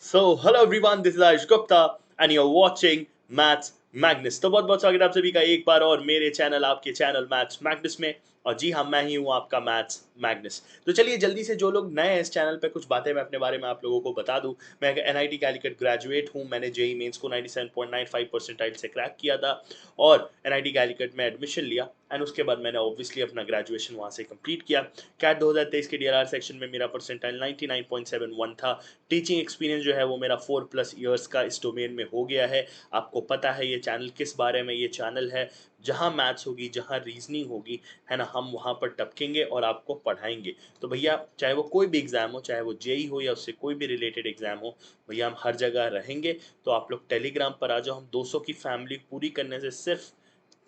So, hello everyone, this is Ayush Gupta and you're watching Maths Magnus। तो बहुत बहुत स्वागत है आप सभी का एक बार और मेरे चैनल आपके चैनल मैथ्स मैग्नस में। और जी हाँ, मैं ही हूँ आपका मैथ्स मैग्नस। तो चलिए जल्दी से, जो लोग नए हैं इस चैनल पे, कुछ बातें मैं अपने बारे में आप लोगों को बता दूं। मैं एक एनआईटी कैलिकट ग्रेजुएट हूँ। मैंने जेई मेंस को 97.95 परसेंटाइल से क्रैक किया था और एनआईटी कैलिकट में एडमिशन लिया एंड उसके बाद मैंने ऑब्वियसली अपना ग्रेजुएशन वहाँ से कंप्लीट किया। कैट 2023 के डीएलआर सेक्शन में मेरा परसेंटाइल 99.71 था। टीचिंग एक्सपीरियंस जो है वो मेरा 4+ ईयर्स का इस डोमेन में हो गया है। आपको पता है ये चैनल किस बारे में, ये चैनल है जहाँ मैथ्स होगी, जहाँ रीजनिंग होगी, है ना, हम वहाँ पर टपकेंगे और आपको पढ़ाएंगे। तो भैया चाहे वो कोई भी एग्ज़ाम हो, चाहे वो जेई हो या उससे कोई भी रिलेटेड एग्ज़ाम हो, भैया हम हर जगह रहेंगे। तो आप लोग टेलीग्राम पर आ जाओ। हम 200 की फैमिली पूरी करने से सिर्फ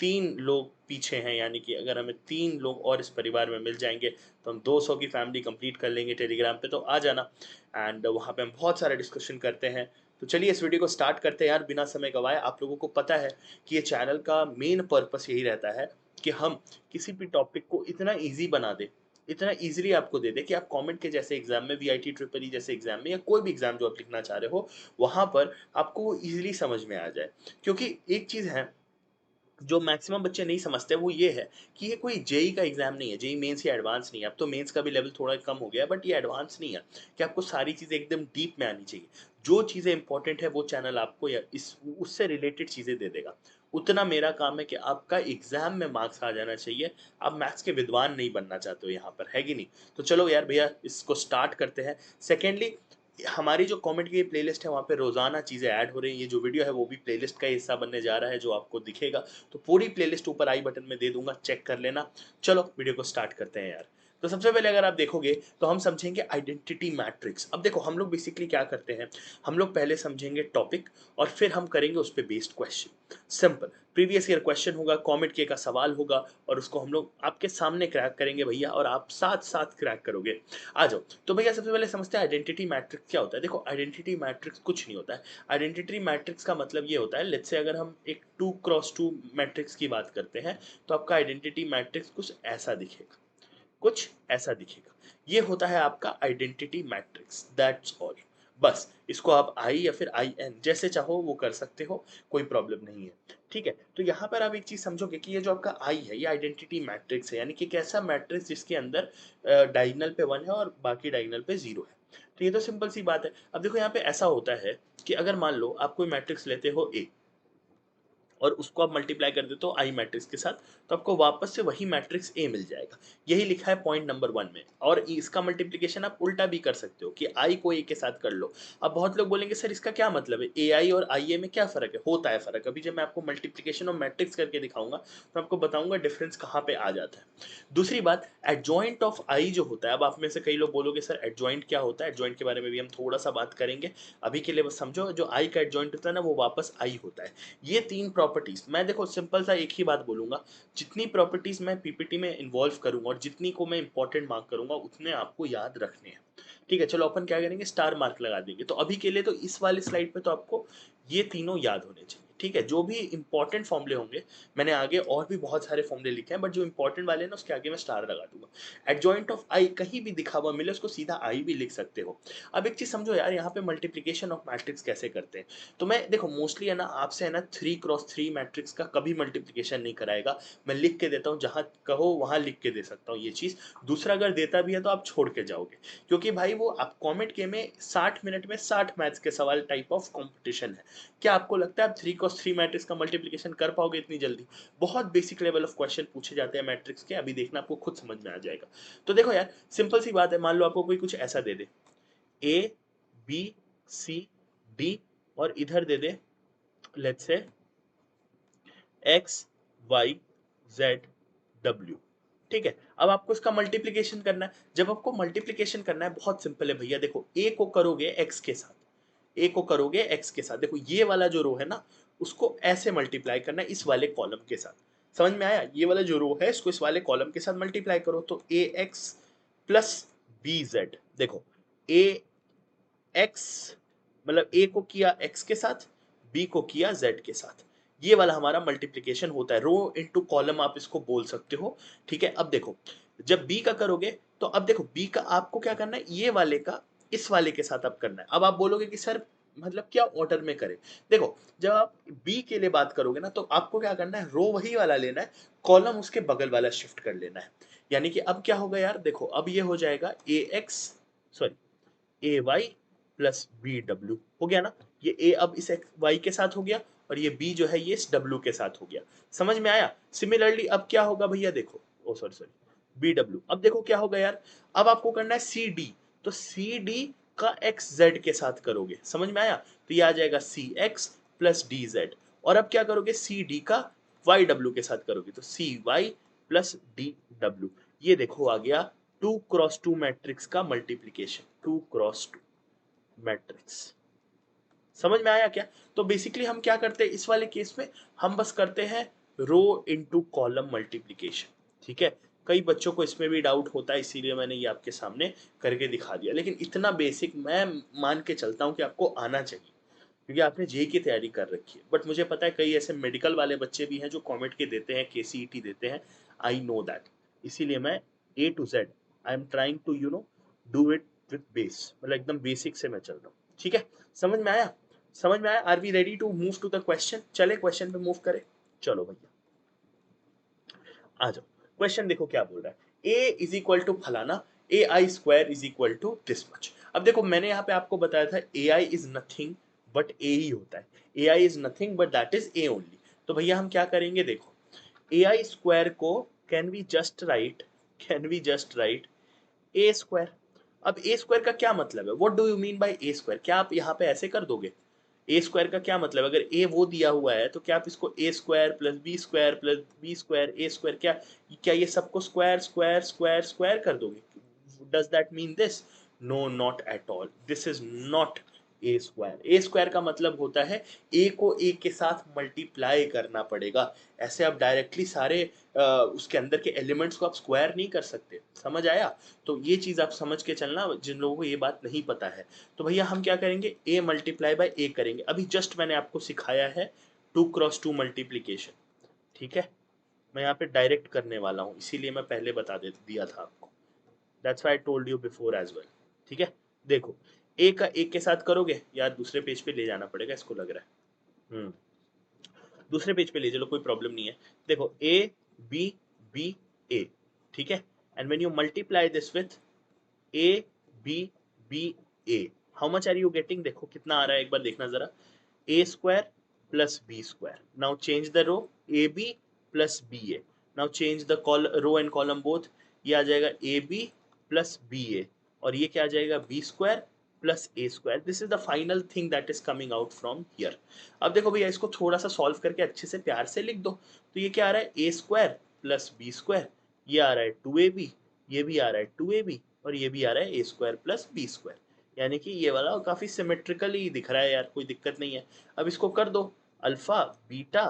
3 लोग पीछे हैं, यानी कि अगर हमें 3 लोग और इस परिवार में मिल जाएंगे तो हम 200 की फैमिली कंप्लीट कर लेंगे टेलीग्राम पे। तो आ जाना एंड वहाँ पे हम बहुत सारा डिस्कशन करते हैं। तो चलिए इस वीडियो को स्टार्ट करते हैं यार, बिना समय गवाए। आप लोगों को पता है कि ये चैनल का मेन पर्पस यही रहता है कि हम किसी भी टॉपिक को इतना ईजी बना दे, इतना ईजिली आपको दे दे कि आप कमेंट के जैसे एग्जाम में, वीआईटी ट्रिपल ई जैसे एग्जाम में, या कोई भी एग्जाम जो आप लिखना चाह रहे हो वहाँ पर आपको वो ईजिली समझ में आ जाए। क्योंकि एक चीज़ है जो मैक्सिमम बच्चे नहीं समझते, वो ये है कि ये कोई जेई का एग्जाम नहीं है, जेई मेंस या एडवांस नहीं है। अब तो मेंस का भी लेवल थोड़ा कम हो गया है, बट ये एडवांस नहीं है कि आपको सारी चीज़ें एकदम डीप में आनी चाहिए। जो चीज़ें इंपॉर्टेंट है वो चैनल आपको या इस उससे रिलेटेड चीज़ें दे देगा। उतना मेरा काम है कि आपका एग्जाम में मार्क्स आ जाना चाहिए। आप मैथ्स के विद्वान नहीं बनना चाहते हो यहाँ पर, है कि नहीं? तो चलो यार भैया इसको स्टार्ट करते हैं। सेकेंडली, हमारी जो कमेंट की प्लेलिस्ट है वहाँ पे रोजाना चीज़ें ऐड हो रही हैं। ये जो वीडियो है वो भी प्लेलिस्ट का हिस्सा बनने जा रहा है, जो आपको दिखेगा। तो पूरी प्लेलिस्ट ऊपर आई बटन में दे दूंगा, चेक कर लेना। चलो वीडियो को स्टार्ट करते हैं यार। तो सबसे पहले अगर आप देखोगे तो हम समझेंगे आइडेंटिटी मैट्रिक्स। अब देखो हम लोग बेसिकली क्या करते हैं, हम लोग पहले समझेंगे टॉपिक और फिर हम करेंगे उस पर based question. Simple previous year question होगा, कॉमेंट के का सवाल होगा और उसको हम लोग आपके सामने क्रैक करेंगे भैया, और आप साथ साथ क्रैक करोगे। आ जाओ। तो भैया सबसे पहले समझते हैं आइडेंटिटी मैट्रिक्स क्या होता है। देखो आइडेंटिटी मैट्रिक्स कुछ नहीं होता है। आइडेंटिटी मैट्रिक्स का मतलब ये होता है, लेट्स से अगर हम एक 2x2 मैट्रिक्स की बात करते हैं तो आपका आइडेंटिटी मैट्रिक्स कुछ ऐसा दिखेगा, कुछ ऐसा दिखेगा। ये होता है आपका आइडेंटिटी मैट्रिक्स, दैट्स ऑल। बस इसको आप आई या फिर आई एन जैसे चाहो वो कर सकते हो, कोई प्रॉब्लम नहीं है। ठीक है, तो यहाँ पर आप एक चीज समझोगे कि ये जो आपका आई है ये आइडेंटिटी मैट्रिक्स है, यानी कि एक ऐसा मैट्रिक्स जिसके अंदर डायगोनल पे 1 है और बाकी डायगोनल पे 0 है। तो ये तो सिंपल सी बात है। अब देखो यहाँ पे ऐसा होता है कि अगर मान लो आप कोई मैट्रिक्स लेते हो ए और उसको आप मल्टीप्लाई कर देते हो आई मैट्रिक्स के साथ, तो आपको वापस से वही मैट्रिक्स ए मिल जाएगा। यही लिखा है पॉइंट नंबर 1 में। और इसका मल्टीप्लिकेशन आप उल्टा भी कर सकते हो कि आई को ए के साथ कर लो। अब बहुत लोग बोलेंगे सर इसका क्या मतलब है, ए आई और आई ए में क्या फ़र्क है? होता है फ़र्क। अभी जब मैं आपको मल्टीप्लिकेशन और मैट्रिक्स करके दिखाऊंगा तो आपको बताऊंगा डिफरेंस कहाँ पे आ जाता है। दूसरी बात, एडजॉइंट ऑफ आई जो होता है, अब आप में से कई लोग बोलोगे सर एडजॉइंट क्या होता है, एडजॉइंट के बारे में भी हम थोड़ा सा बात करेंगे। अभी के लिए बस समझो, जो आई का एडजॉइंट होता है ना वो वापस आई होता है। ये 3 प्रॉपर्टीज, मैं देखो सिंपल सा एक ही बात बोलूंगा, जितनी प्रॉपर्टीज मैं पीपीटी में इन्वॉल्व करूंगा और जितनी को मैं इंपॉर्टेंट मार्क करूंगा उतने आपको याद रखने हैं। ठीक है, चलो अपन क्या करेंगे, स्टार मार्क लगा देंगे। तो अभी के लिए तो इस वाले स्लाइड पे तो आपको ये तीनों याद होने चाहिए। ठीक है, जो भी इंपॉर्टेंट फॉर्मूले होंगे, मैंने आगे और भी बहुत सारे फॉर्मूले लिखे हैं, बट जो इंपॉर्टेंट वाले हैं ना उसके आगे मैं स्टार लगा दूंगा। एडजॉइंट ऑफ आई कहीं भी दिखा हुआ मिले उसको सीधा आई भी लिख सकते हो। अब एक चीज समझो यार, यहाँ पे मल्टीप्लीकेशन ऑफ मैट्रिक्स कैसे करते हैं। तो मैं देखो मोस्टली है ना आपसे है ना 3x3 मैट्रिक्स का कभी मल्टीप्लिकेशन नहीं कराएगा। मैं लिख के देता हूँ, जहाँ कहो वहाँ लिख के दे सकता हूँ ये चीज़। दूसरा अगर देता भी है तो आप छोड़ के जाओगे, क्योंकि भाई वो आप कॉमेंट के में 60 मिनट में 60 मैथ्स के सवाल टाइप ऑफ कॉम्पिटिशन है। क्या आपको लगता है आप 3x3 मैट्रिक्स का मल्टीप्लिकेशन कर पाओगे इतनी जल्दी? बहुत बेसिक लेवल ऑफ क्वेश्चन पूछे जाते हैं मैट्रिक्स के, अभी देखना आपको खुद समझ में आ जाएगा। तो देखो यार सिंपल सी बात है, मान लो आपको कोई कुछ ऐसा दे दे, ए बी सी डी, और इधर दे दे let's say X Y Z W. ठीक है, अब आपको इसका मल्टीप्लिकेशन करना है। जब आपको मल्टीप्लिकेशन करना है बहुत सिंपल है भैया, देखो ए को करोगे एक्स के साथ, ए को करोगे एक्स के साथ, देखो ये वाला जो रो है ना उसको ऐसे मल्टीप्लाई करना है इस वाले कॉलम के साथ। समझ में आया? ये वाला जो रो है इसको इस वाले कॉलम के साथ मल्टीप्लाई करो, तो ए एक्स प्लस बी जेड। देखो ए एक्स मतलब ए को किया एक्स के साथ, बी को किया जेड के साथ। ये वाला हमारा मल्टीप्लिकेशन होता है, रो इनटू कॉलम आप इसको बोल सकते हो। ठीक है, अब देखो जब बी का करोगे तो अब देखो बी का आपको क्या करना है, ये वाले का इस वाले के साथ अब करना है। अब आप बोलोगे कि सर मतलब क्या ऑर्डर में करें? देखो, जब आप बी के लिए बात करोगे ना, तो आपको क्या करना है, रो वही वाला लेना है, कॉलम उसके बगल वाला शिफ्ट कर लेना है। यानी कि अब क्या होगा यार, देखो अब ये हो जाएगा ए एक्स, सॉरी ए वाई प्लस बी डब्ल्यू, हो गया ना। ये ए अब इस वाई के साथ हो गया, और ये बी जो है ये इस डब्ल्यू के साथ हो गया। समझ में आया? सिमिलरली अब क्या होगा भैया, देखो, ओ सॉरी सॉरी, बी डब्ल्यू, अब देखो क्या होगा यार, अब आपको करना है सी डी, तो सी डी का एक्स जेड के साथ करोगे, समझ में आया? तो ये आ जाएगा सी एक्स प्लस डी जेड, और अब क्या करोगे, सी डी का वाई डब्ल्यू के साथ करोगे, तो सी वाई प्लस डी डब्ल्यू। ये देखो आ गया 2x2 मैट्रिक्स का मल्टीप्लीकेशन, 2x2 मैट्रिक्स। समझ में आया क्या? तो बेसिकली हम क्या करते हैं इस वाले केस में, हम बस करते हैं रो इनटू कॉलम मल्टीप्लिकेशन, ठीक है। कई बच्चों को इसमें भी डाउट होता है, इसीलिए मैंने ये आपके सामने करके दिखा दिया, लेकिन इतना बेसिक मैं मान के चलता हूँ कि आपको आना चाहिए, क्योंकि आपने जेई की तैयारी कर रखी है। बट मुझे पता है कई ऐसे मेडिकल वाले बच्चे भी हैं जो कॉमेट के देते हैं, केसीईटी देते हैं, आई नो दैट। इसीलिए मैं A to Z I am trying to do it with base, मतलब एकदम बेसिक से मैं चल रहा हूँ, ठीक है। समझ में आया? समझ में आया? Are we ready to move to the question? चले क्वेश्चन पे मूव करें, चलो भैया आ जाओ। क्वेश्चन देखो क्या बोल रहा है, ए इज इक्वल टू फलाना, A I square is equal to this much. अब देखो मैंने यहाँ पे आपको बताया था A I is nothing but A ही होता है, A I is nothing but that is A only. तो भैया हम क्या करेंगे, देखो ए आई स्क्वायर को can we just write A square. अब ए स्क्वायर का क्या मतलब है, what do you mean by A square? क्या आप यहाँ पे ऐसे कर दोगे? ए स्क्वायर का क्या मतलब, अगर ए वो दिया हुआ है तो क्या आप इसको A square plus B square A square, क्या ये सबको स्क्वायर स्क्वायर स्क्वायर स्क्वायर कर दोगे? Does that mean this? No, not at all, this is not a square. A square का मतलब होता है ए को ए के साथ मल्टीप्लाई करना पड़ेगा। ऐसे आप डायरेक्टली सारे उसके अंदर के एलिमेंट्स को आप स्क्वायर नहीं कर सकते, समझ आया? तो ये चीज आप समझ के चलना, जिन लोगों को ये बात नहीं पता है। तो भैया हम क्या करेंगे, ए मल्टीप्लाई बाय ए करेंगे। अभी जस्ट मैंने आपको सिखाया है 2x2 मल्टीप्लीकेशन, ठीक है। मैं यहाँ पे डायरेक्ट करने वाला हूँ, इसीलिए मैं पहले बता दे दिया था आपको, that's why I told you before as well, ठीक है। देखो ए का एक के साथ करोगे, यार दूसरे पेज पे ले जाना पड़ेगा इसको, लग रहा है दूसरे पेज पे ले चलो, कोई प्रॉब्लम नहीं है। देखो ए बी बी ए, ठीक है, and when you multiply this with A B B A, how much are you getting? देखो कितना आ रहा है, एक बार देखना जरा, A square plus B square. Now change the row, A B plus B A. Now change the row and column both, ये आ जाएगा A B plus B A, और ये क्या आ जाएगा, B square plus A square. This is the final thing that is coming out from here. अब देखो भैया इसको थोड़ा सा सॉल्व करके अच्छे से प्यार से लिख दो, तो ये क्या आ रहा है, A square plus B square, ये आ रहा है 2ab, ये भी आ रहा है 2ab, और ये भी आ रहा है A square plus B square. यानी कि ये वाला काफी सिमेट्रिकली दिख रहा है यार, कोई दिक्कत नहीं है। अब इसको कर दो अल्फा बीटा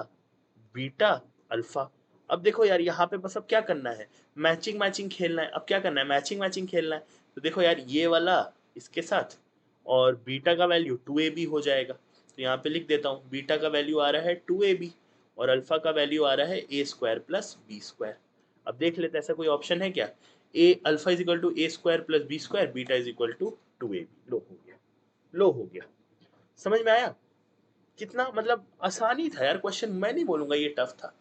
बीटा अल्फा। अब देखो यार यहाँ पे बस अब क्या करना है, मैचिंग मैचिंग खेलना है। अब क्या करना है, मैचिंग मैचिंग खेलना है। तो देखो यार ये वाला इसके साथ, और बीटा का वैल्यू 2ab हो जाएगा, तो यहाँ पे लिख देता हूँ, बीटा का वैल्यू आ रहा है 2ab, और अल्फा का वैल्यू आ रहा है A square plus B square. अब देख लेते हैं ऐसा कोई ऑप्शन है क्या, A alpha is equal to A square plus B square, beta is equal to 2ab। लो हो गया, लो हो गया। समझ में आया? कितना मतलब आसानी था यार क्वेश्चन, मैं नहीं बोलूंगा ये टफ था।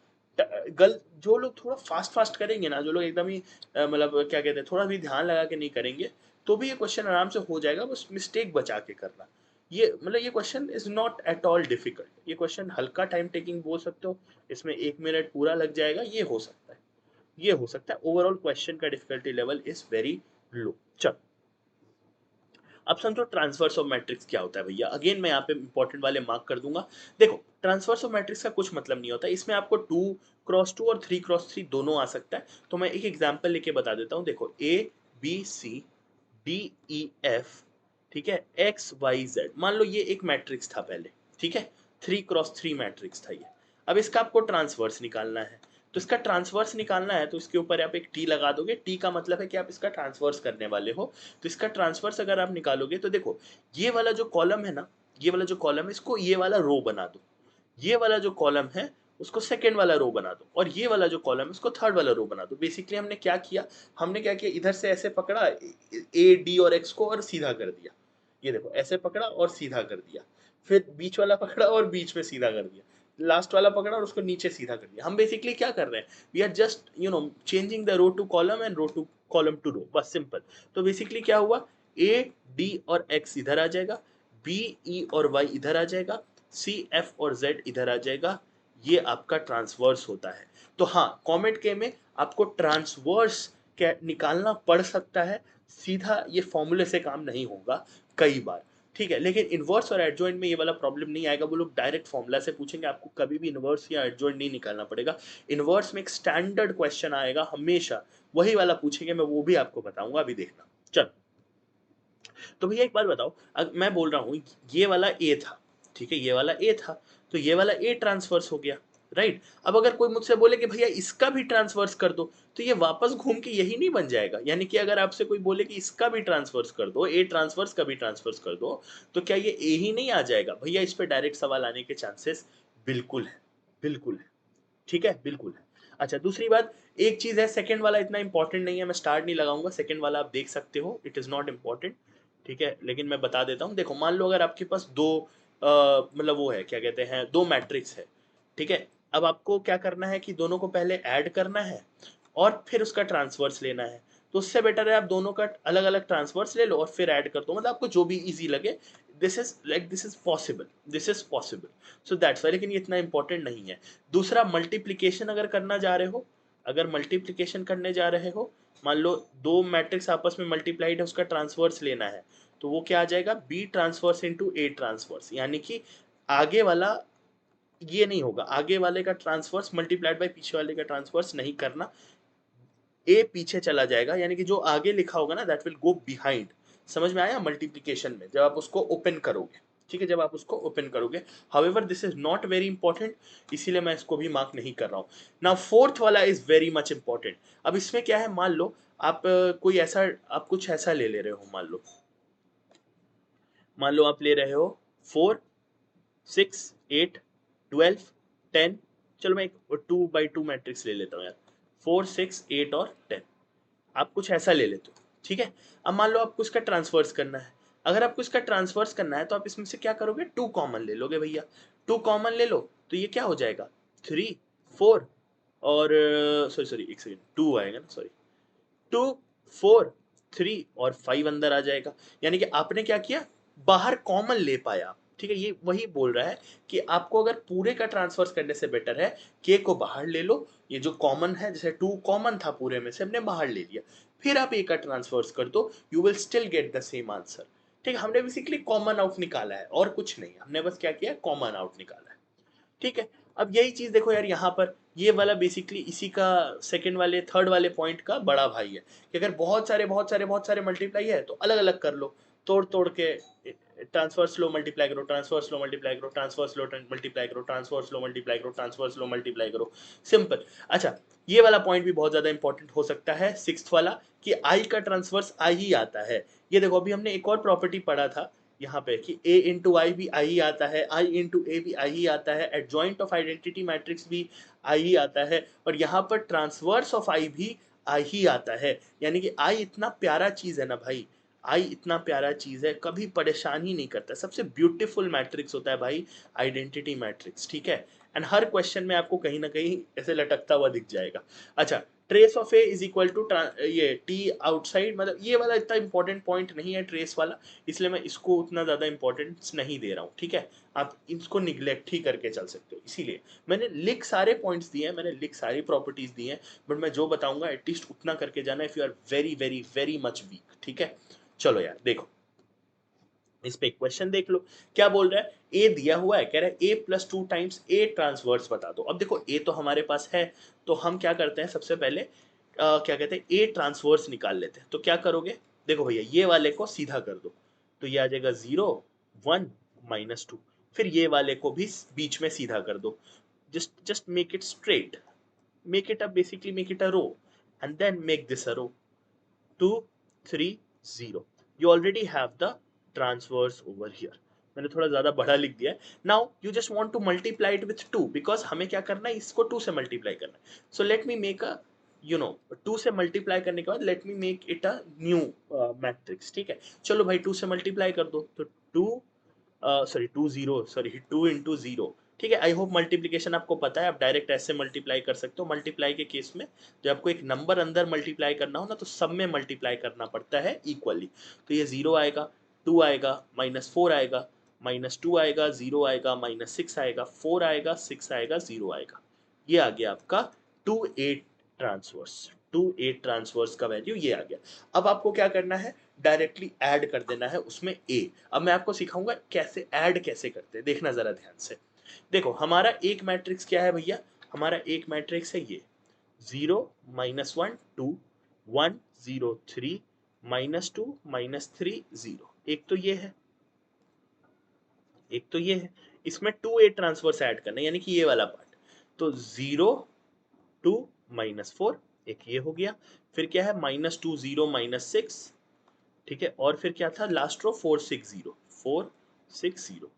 गल जो लोग थोड़ा फास्ट फास्ट करेंगे ना, जो लोग एकदम ही मतलब क्या कहते हैं, थोड़ा भी ध्यान लगा के नहीं करेंगे, तो भी ये क्वेश्चन आराम से हो जाएगा, बस मिस्टेक बचा के करना। ये मतलब ये question is not at all difficult, ये क्वेश्चन हल्का टाइम टेकिंग बोल सकते हो, इसमें 1 मिनट पूरा लग जाएगा, ये हो सकता है, ये हो सकता है। ओवरऑल क्वेश्चन का difficulty level is very low. चल अब समझो ट्रांसफर्स ऑफ मैट्रिक्स क्या होता है भैया। अगेन मैं यहाँ पे इंपॉर्टेंट वाले मार्क कर दूंगा। देखो ट्रांसफर्स ऑफ मैट्रिक्स का कुछ मतलब नहीं होता, इसमें आपको 2x2 और 3x3 दोनों आ सकता है। तो मैं एक एग्जांपल लेके बता देता हूँ। देखो A B C D E F, ठीक है, एक्स वाई जेड, मान लो ये एक मैट्रिक्स था पहले, ठीक है, 3x3 मैट्रिक्स था ये। अब इसका आपको ट्रांसवर्स निकालना है, तो इसका ट्रांसवर्स निकालना है तो इसके ऊपर आप एक टी लगा दोगे। टी का मतलब है कि आप इसका ट्रांसवर्स करने वाले हो। तो इसका ट्रांसवर्स अगर आप निकालोगे तो देखो ये वाला जो कॉलम है ना, ये वाला जो कॉलम है इसको ये वाला रो बना दो, ये वाला जो कॉलम है उसको सेकेंड वाला रो बना दो, और ये वाला जो कॉलम है उसको थर्ड वाला रो बना दो। बेसिकली हमने क्या किया, इधर से ऐसे पकड़ा ए डी और एक्स को और सीधा कर दिया, ये देखो ऐसे पकड़ा और सीधा कर दिया, फिर बीच वाला पकड़ा और बीच में सीधा कर दिया, लास्ट वाला पकड़ा और उसको नीचे सीधा कर दिया। हम बेसिकली क्या कर रहे हैं, we are just changing the row to column and row to column to row, बस सिंपल। तो बेसिकली क्या हुआ, ए डी और एक्स इधर आ जाएगा, बी ई और वाई इधर आ जाएगा, सी एफ और जेड इधर आ जाएगा, ये आपका ट्रांसवर्स होता है। तो हाँ, कॉमेट के में आपको ट्रांसवर्स निकालना पड़ सकता है, सीधा ये फॉर्मूले से काम नहीं होगा कई बार, ठीक है। लेकिन इनवर्स और एडजॉइंट में ये वाला प्रॉब्लम नहीं आएगा, वो लोग डायरेक्ट फॉर्मूला से पूछेंगे, आपको कभी भी इनवर्स या एडजॉइंट नहीं निकालना पड़ेगा। इनवर्स में एक स्टैंडर्ड क्वेश्चन आएगा हमेशा, वही वाला पूछेंगे, मैं वो भी आपको बताऊंगा, अभी देखना। चल, तो भैया एक बात बताओ, मैं बोल रहा हूँ ये वाला ए था, ठीक है, ये वाला ए था, तो ये वाला ए ट्रांसफर्स हो गया, राइट। अब अगर कोई मुझसे बोले कि भैया इसका भी ट्रांसफर्स कर दो, तो ये वापस घूम के यही नहीं बन जाएगा। यानी कि अगर आपसे कोई बोले कि इसका भी ट्रांसफर्स कर दो, ए ट्रांसफर्स का भी ट्रांसफर्स कर दो, तो क्या ये ए ही नहीं आ जाएगा? भैया इस पे डायरेक्ट सवाल आने के चांसेस बिल्कुल है, बिल्कुल है, ठीक है, बिल्कुल है। अच्छा, दूसरी बात, एक चीज है, सेकंड वाला इतना इंपॉर्टेंट नहीं है, मैं स्टार नहीं लगाऊंगा, सेकंड वाला आप देख सकते हो, इट इज नॉट इंपॉर्टेंट, ठीक है। लेकिन मैं बता देता हूँ, देखो मान लो अगर आपके पास दो मतलब वो है, क्या कहते हैं, दो मैट्रिक्स है, ठीक है। अब आपको क्या करना है कि दोनों को पहले ऐड करना है और फिर उसका ट्रांसवर्स लेना है। तो उससे बेटर है आप दोनों का अलग अलग ट्रांसवर्स ले लो और फिर ऐड कर दो, मतलब आपको जो भी इजी लगे। This is possible, this is possible, so that's why. लेकिन ये इतना इंपॉर्टेंट नहीं है। दूसरा, मल्टीप्लीकेशन अगर करना जा रहे हो, अगर मल्टीप्लीकेशन करने जा रहे हो, मान लो दो मैट्रिक्स आपस में मल्टीप्लाइड है, उसका ट्रांसवर्स लेना है, तो वो क्या आ जाएगा, बी ट्रांसवर्स इंटू ए ट्रांसवर्स। यानी कि आगे वाला ये नहीं होगा, आगे वाले का ट्रांसवर्स मल्टीप्लाइड बाय पीछे वाले का ट्रांसवर्स नहीं करना, ए पीछे चला जाएगा, यानी कि जो आगे लिखा होगा ना, दैट विल गो बिहाइंड। समझ में आया? मल्टीप्लीकेशन में जब आप उसको ओपन करोगे, ठीक है, जब आप उसको ओपन करोगे। However this is not very important, इसीलिए मैं इसको भी मार्क नहीं कर रहा हूं। नाउ फोर्थ वाला इज वेरी मच इंपॉर्टेंट। अब इसमें क्या है, मान लो आप कोई ऐसा, आप कुछ ऐसा ले ले रहे हो, मान लो आप ले रहे हो 4 6 8 12 10, चलो मैं एक 2 by 2 मैट्रिक्स ले लेता हूँ यार, 4 6 8 और 10, आप कुछ ऐसा ले लेते हो, ठीक है। अब मान लो आपको इसका ट्रांसफर्स करना है। अगर आपको इसका ट्रांसफर्स करना है तो आप इसमें से क्या करोगे, 2 कॉमन ले लोगे भैया, 2 कॉमन ले लो, तो ये क्या हो जाएगा, 3 4 और सॉरी सॉरी एक सेकंड, 2 आएगा ना, सॉरी, 2 4 3 और 5 अंदर आ जाएगा। यानी कि आपने क्या किया, बाहर कॉमन ले पाया, ठीक है। ये वही बोल रहा है कि आपको अगर पूरे का ट्रांसफर करने से बेटर है, के को बाहर ले लो, ये जो कॉमन है, जैसे 2 कॉमन था पूरे में से, हमने बाहर ले लिया, फिर आप ए का ट्रांसफर कर दो, you will still get the same answer, ठीक है। हमने बेसिकली कॉमन आउट निकाला है और कुछ नहीं, हमने बस क्या किया, कॉमन आउट निकाला है, ठीक है। अब यही चीज देखो यार, यहाँ पर ये वाला बेसिकली इसी का सेकंड वाले थर्ड वाले पॉइंट का बड़ा भाई है, कि अगर बहुत सारे मल्टीप्लाई है तो अलग अलग कर लो, तोड़ तोड़ के, ट्रांसफर स्लो मल्टीप्लाई करो, ट्रांसफर स्लो मल्टीप्लाई करो, ट्रांसफर स्लो मल्टीप्लाई करो, ट्रांसफर स्लो मल्टीप्लाई करो, ट्रांसफर स्लो मल्टीप्लाई करो, सिंपल। अच्छा, ये वाला पॉइंट भी बहुत ज्यादा इंपॉर्टेंट हो सकता है, सिक्स्थ वाला, कि आई का ट्रांसफर्स आई ही आता है। ये देखो अभी हमने एक और प्रॉपर्टी पढ़ा था यहाँ पे कि a इंटू आई भी आई ही आता है, i इंटू ए भी आई ही आता है, एडजॉइंट ऑफ आइडेंटिटी मैट्रिक्स भी आई ही आता है, और यहाँ पर ट्रांसवर्स ऑफ आई भी आई ही आता है। यानी कि आई इतना प्यारा चीज है ना भाई, आई इतना प्यारा चीज है, कभी परेशान ही नहीं करता, सबसे ब्यूटीफुल मैट्रिक्स होता है भाई आइडेंटिटी मैट्रिक्स, ठीक है। एंड हर क्वेश्चन में आपको कहीं ना कहीं ऐसे लटकता हुआ दिख जाएगा। अच्छा, trace of A is equal to ये टी आउटसाइड, मतलब ये वाला इतना इंपॉर्टेंट पॉइंट नहीं है ट्रेस वाला, इसलिए मैं इसको उतना ज़्यादा इंपॉर्टेंस नहीं दे रहा हूँ, ठीक है। आप इसको निग्लेक्ट ही करके चल सकते हो, इसीलिए मैंने लिख सारे पॉइंट्स दिए हैं, मैंने लिख सारी प्रॉपर्टीज दी हैं, बट मैं जो बताऊंगा एटलीस्ट उतना करके जाना, if you are very very very much weak, ठीक है। चलो यार देखो, इस पे क्वेश्चन देख लो, क्या बोल रहा है, ए दिया हुआ है, कह रहा है a+2 टाइम्स ए ट्रांसवर्स बता दो। अब देखो ए तो हमारे पास है, तो हम क्या करते हैं, सबसे पहले क्या कहते हैं, ए ट्रांसवर्स निकाल लेते हैं। तो क्या करोगे, देखो भैया ये वाले को सीधा कर दो, तो ये आ जाएगा 0 1 -2, फिर ये वाले को भी बीच में सीधा कर दो, just make it straight, make it a basically make it a row, and then make this a row, 2 3 0, you already have the transverse over here। मैंने थोड़ा ज्यादा बड़ा लिख दिया है। Now you just want to multiply it with 2, because हमें क्या करना है, इसको 2 से मल्टीप्लाई करना है। So let me make a you know 2 से मल्टीप्लाई करने के बाद let me make it a new matrix, ठीक है। चलो भाई 2 से मल्टीप्लाई कर दो, तो 2 सॉरी 2 0 सॉरी 2 इंटू 0, ठीक है। आई होप मल्टीप्लीकेशन आपको पता है, आप डायरेक्ट ऐसे मल्टीप्लाई कर सकते हो। मल्टीप्लाई के केस में जब आपको एक नंबर अंदर मल्टीप्लाई करना हो ना, तो सब में मल्टीप्लाई करना पड़ता है इक्वली। तो ये 0 आएगा, 2 आएगा, -4 आएगा, -2 आएगा, 0 आएगा, -6 आएगा, 4 आएगा, 6 आएगा, 0 आएगा। ये आ गया आपका 2 8 ट्रांसवर्स। 2 8 ट्रांसवर्स का वैल्यू ये आ गया। अब आपको क्या करना है, डायरेक्टली ऐड कर देना है उसमें a। अब मैं आपको सिखाऊंगा कैसे ऐड कैसे करते हैं, देखना जरा ध्यान से। देखो हमारा एक मैट्रिक्स क्या है भैया, हमारा एक मैट्रिक्स है ये 0 -1 2 1 0 3 -2 -3 0। एक तो ये है, एक तो ये है। इसमें 2 8 ट्रांसवर्स ऐड करना है, यानी कि ये वाला पार्ट। तो 0 2 -4, एक ये हो गया। फिर क्या है, -2 0 -6, ठीक है। और फिर क्या था लास्ट रो, 4 6 0 4 6 0।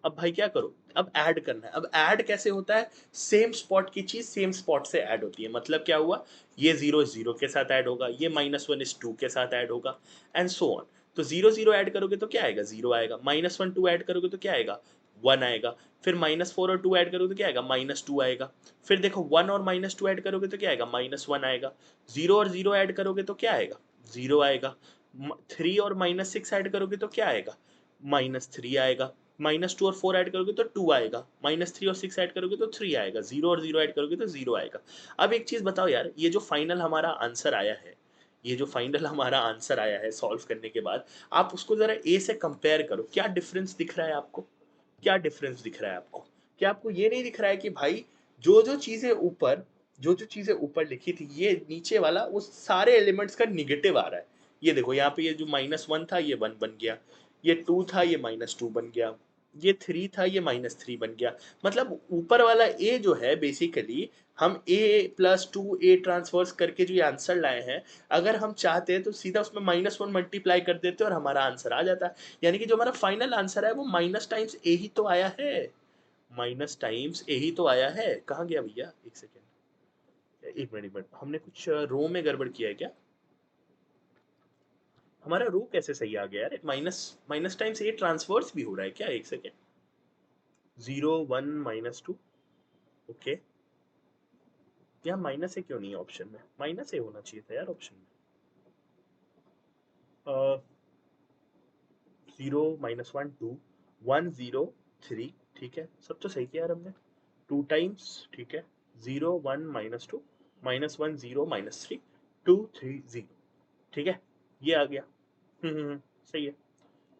अब भाई क्या करो, अब ऐड करना है। अब ऐड कैसे होता है, सेम स्पॉट की चीज सेम स्पॉट से ऐड होती है। मतलब क्या हुआ, ये 0 0 के साथ ऐड होगा, ये -1 इस 2 के साथ ऐड होगा, एंड सो ऑन। तो 0 0 ऐड करोगे तो क्या आएगा, 0 आएगा। -1 2 ऐड करोगे तो क्या आएगा, 1 आएगा। फिर -4 और 2 ऐड करोगे तो क्या आएगा, -2 आएगा। फिर देखो 1 और -2 ऐड करोगे तो क्या आएगा, -1 आएगा। 0 और 0 ऐड करोगे तो क्या आएगा, 0 आएगा। 3 और -6 ऐड करोगे तो क्या आएगा, -3 आएगा। -2 और 4 ऐड करोगे तो 2 आएगा। -3 और 6 ऐड करोगे तो 3 आएगा। 0 और 0 ऐड करोगे तो 0 आएगा। अब एक चीज बताओ यार, ये जो फाइनल हमारा आंसर आया है, ये जो फाइनल हमारा आंसर आया है सॉल्व करने के बाद, आप उसको जरा ए से कंपेयर करो। क्या डिफरेंस दिख रहा है आपको, क्या डिफरेंस दिख रहा है आपको? क्या आपको ये नहीं दिख रहा है कि भाई जो जो चीजें ऊपर, जो जो चीजें ऊपर लिखी थी, ये नीचे वाला वो सारे एलिमेंट्स का निगेटिव आ रहा है। ये देखो यहाँ पे ये जो -1 था ये 1 बन गया, ये 2 था ये -2 बन गया, ये 3 था ये -3 बन गया। मतलब ऊपर वाला ए जो है बेसिकली, हम a प्लस 2 a ट्रांसवर्स करके जो ये आंसर लाए हैं, अगर हम चाहते हैं तो सीधा उसमें -1 मल्टीप्लाई कर देते और हमारा आंसर आ जाता। यानी कि जो हमारा फाइनल आंसर है वो माइनस टाइम्स ए ही तो आया है, माइनस टाइम्स ए ही तो आया है। कहाँ गया भैया, एक सेकेंड, एक मिनट एक मिनट, हमने कुछ रो में गड़बड़ किया है क्या? हमारा रो कैसे सही आ गया यार, माइनस माइनस टाइम्स ए ट्रांसवर्स भी हो रहा है क्या? एक सेकेंड, 0 1 -2, ओके। यहाँ माइनस ए क्यों नहीं है ऑप्शन में, माइनस ए होना चाहिए था यार ऑप्शन में। 0 -1 2 1 0 3, ठीक है, सब तो सही किया यार हमने। 2 टाइम्स, ठीक है, 0 1 -2 -1 0 -3 2 3 0, ठीक है, ये आ गया। सही है।